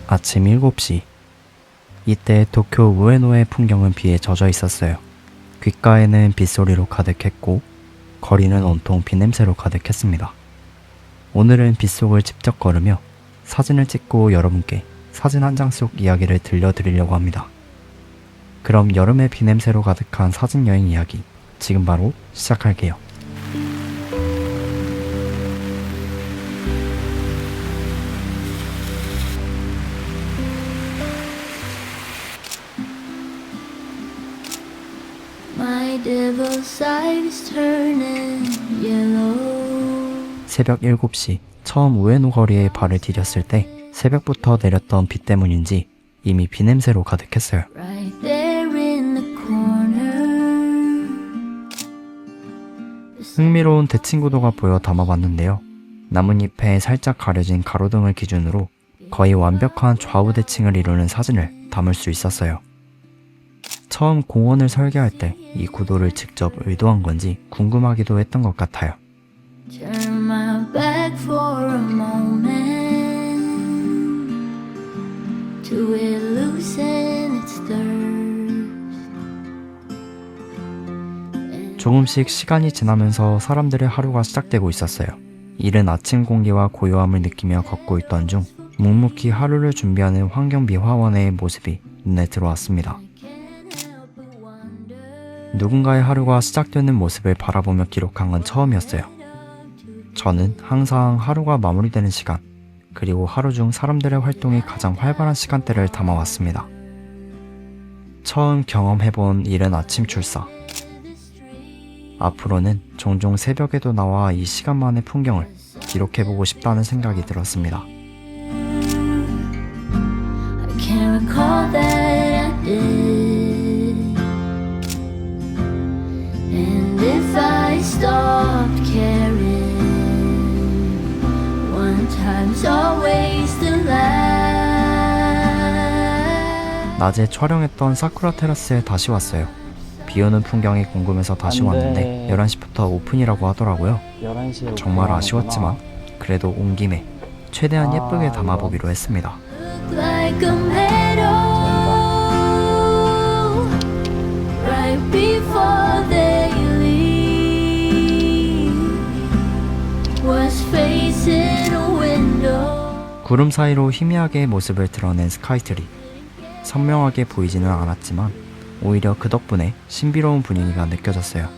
아침 7시. 이때 도쿄 우에노의 풍경은 비에 젖어 있었어요. 귓가에는 빗소리로 가득했고 거리는 온통 비냄새로 가득했습니다. 오늘은 빗속을 직접 걸으며 사진을 찍고 여러분께 사진 한 장 속 이야기를 들려드리려고 합니다. 그럼 여름의 비냄새로 가득한 사진여행 이야기 지금 바로 시작할게요. My devil's eye is turning yellow. 새벽 7시 처음 우에노 거리에 발을 디뎠을 때 새벽부터 내렸던 비 때문인지 이미 비냄새로 가득했어요. Right there in the corner. 흥미로운 대칭구도가 보여 담아봤는데요. 나뭇잎에 살짝 가려진 가로등을 기준으로 거의 완벽한 좌우 대칭을 이루는 사진을 담을 수 있었어요. 처음 공원을 설계할 때 이 구도를 직접 의도한 건지 궁금하기도 했던 것 같아요. Turn my back for a moment to loosen its thirst. 조금씩 시간이 지나면서 사람들의 하루가 시작되고 있었어요. 이른 아침 공기와 고요함을 느끼며 걷고 있던 중 묵묵히 하루를 준비하는 환경미화원의 모습이 눈에 들어왔습니다. 누군가의 하루가 시작되는 모습을 바라보며 기록한 건 처음이었어요. 저는 항상 하루가 마무리되는 시간, 그리고 하루 중 사람들의 활동이 가장 활발한 시간대를 담아왔습니다. 처음 경험해본 이른 아침 출사. 앞으로는 종종 새벽에도 나와 이 시간만의 풍경을 기록해보고 싶다는 생각이 들었습니다. I can't recall that I did. And if I stopped caring, one time's always the last. 낮에 촬영했던 사쿠라 테라스에 다시 왔어요. 비오는 풍경이 궁금해서 다시 왔는데 11시부터 오픈이라고 하더라고요. 11시에 정말 아쉬웠지만 그래도 온 김에 최대한 예쁘게 담아보기로 했습니다. Look like a meadow right before they leave. Was facing a window. 구름 사이로 희미하게 모습을 드러낸 스카이트리. 선명하게 보이지는 않았지만 오히려 그 덕분에 신비로운 분위기가 느껴졌어요.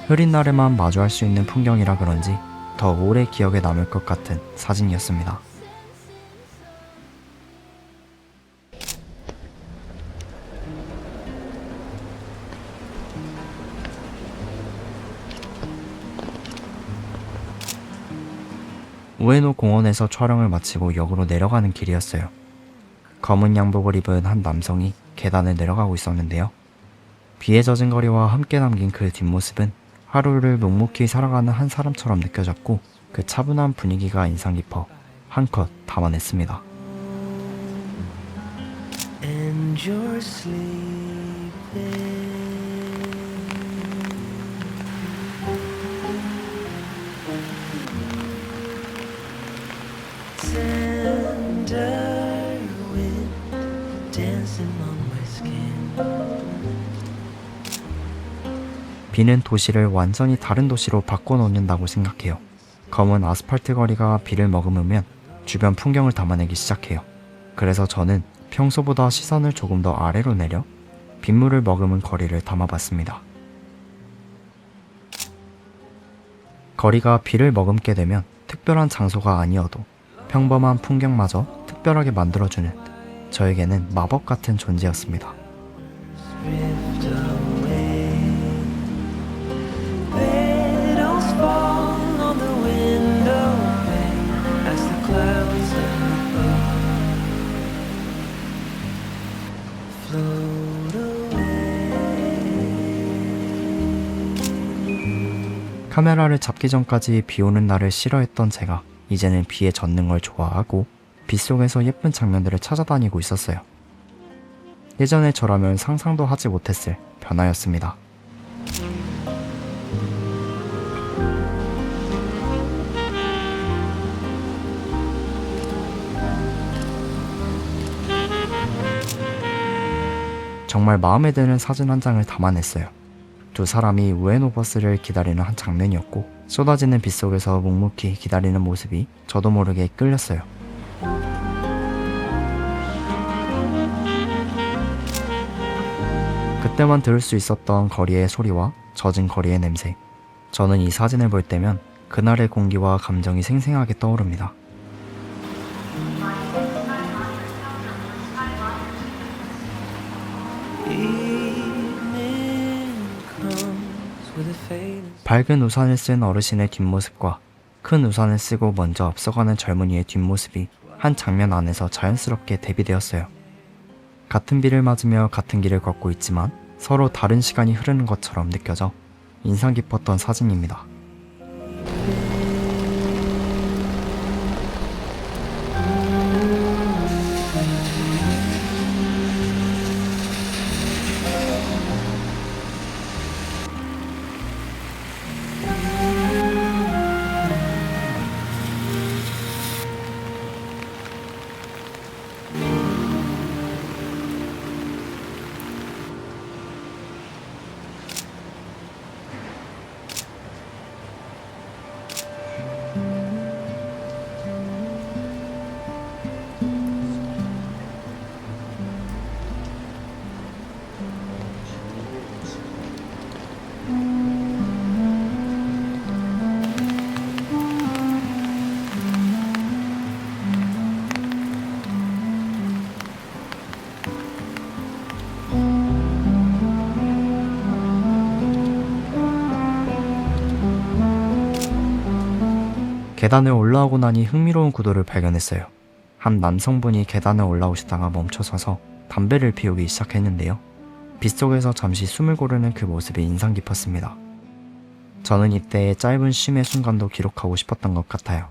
흐린 날에만 마주할 수 있는 풍경이라 그런지 더 오래 기억에 남을 것 같은 사진이었습니다. 우에노 공원에서 촬영을 마치고 역으로 내려가는 길이었어요. 검은 양복을 입은 한 남성이 계단을 내려가고 있었는데요. 비에 젖은 거리와 함께 남긴 그 뒷모습은 하루를 묵묵히 살아가는 한 사람처럼 느껴졌고 그 차분한 분위기가 인상 깊어 한컷 담아냈습니다. And you're sleeping. Tender wind dancing on my skin. 비는 도시를 완전히 다른 도시로 바꿔놓는다고 생각해요. 검은 아스팔트 거리가 비를 머금으면 주변 풍경을 담아내기 시작해요. 그래서 저는 평소보다 시선을 조금 더 아래로 내려 빗물을 머금은 거리를 담아봤습니다. 거리가 비를 머금게 되면 특별한 장소가 아니어도 평범한 풍경마저 특별하게 만들어주는 저에게는 마법 같은 존재였습니다. Drift away. Petals fall on the window pane as the clouds above float away. 카메라를 잡기 전까지 비 오는 날을 싫어했던 제가 이제는 비에 젖는 걸 좋아하고 빗속에서 예쁜 장면들을 찾아다니고 있었어요. 예전에 저라면 상상도 하지 못했을 변화였습니다. 정말 마음에 드는 사진 한 장을 담아냈어요. 두 사람이 우에노 버스를 기다리는 한 장면이었고 쏟아지는 빗속에서 묵묵히 기다리는 모습이 저도 모르게 끌렸어요. 그때만 들을 수 있었던 거리의 소리와 젖은 거리의 냄새. 저는 이 사진을 볼 때면 그날의 공기와 감정이 생생하게 떠오릅니다. Evening comes with a fading 밝은 우산을 쓴 어르신의 뒷모습과 큰 우산을 쓰고 먼저 앞서가는 젊은이의 뒷모습이 한 장면 안에서 자연스럽게 대비되었어요. 같은 비를 맞으며 같은 길을 걷고 있지만 서로 다른 시간이 흐르는 것처럼 느껴져 인상 깊었던 사진입니다. 계단을 올라오고 나니 흥미로운 구도를 발견했어요. 한 남성분이 계단을 올라오시다가 멈춰서서 담배를 피우기 시작했는데요. 빗속에서 잠시 숨을 고르는 그 모습이 인상 깊었습니다. 저는 이때의 짧은 쉼의 순간도 기록하고 싶었던 것 같아요.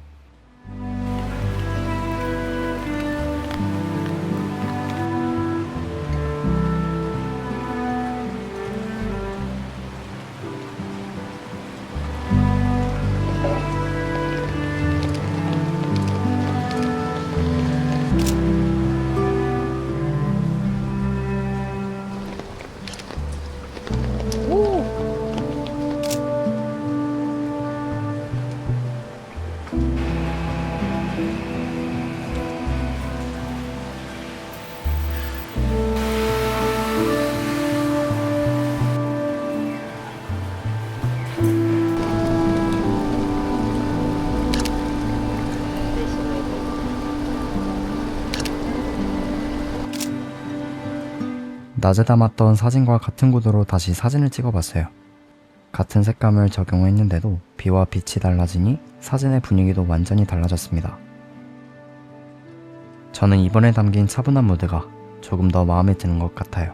낮에 담았던 사진과 같은 구도로 다시 사진을 찍어봤어요. 같은 색감을 적용했는데도 비와 빛이 달라지니 사진의 분위기도 완전히 달라졌습니다. 저는 이번에 담긴 차분한 무드가 조금 더 마음에 드는 것 같아요.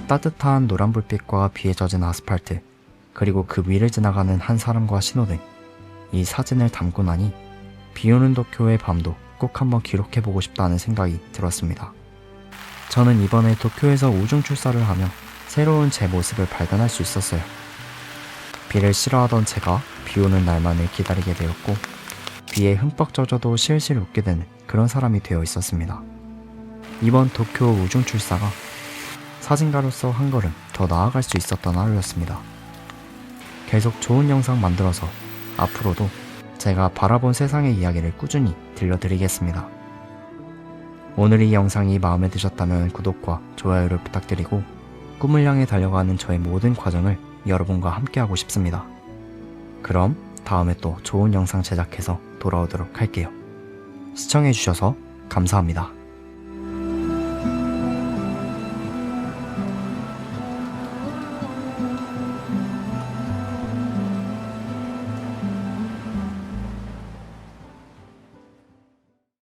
따뜻한 노란 불빛과 비에 젖은 아스팔트, 그리고 그 위를 지나가는 한 사람과 신호등. 이 사진을 담고 나니 비 오는 도쿄의 밤도 꼭 한번 기록해보고 싶다는 생각이 들었습니다. 저는 이번에 도쿄에서 우중 출사를 하며 새로운 제 모습을 발견할 수 있었어요. 비를 싫어하던 제가 비 오는 날만을 기다리게 되었고 비에 흠뻑 젖어도 실실 웃게 되는 그런 사람이 되어 있었습니다. 이번 도쿄 우중 출사가 사진가로서 한 걸음 더 나아갈 수 있었던 하루였습니다. 계속 좋은 영상 만들어서 앞으로도 제가 바라본 세상의 이야기를 꾸준히 들려드리겠습니다. 오늘 이 영상이 마음에 드셨다면 구독과 좋아요를 부탁드리고 꿈을 향해 달려가는 저의 모든 과정을 여러분과 함께하고 싶습니다. 그럼 다음에 또 좋은 영상 제작해서 돌아오도록 할게요. 시청해주셔서 감사합니다.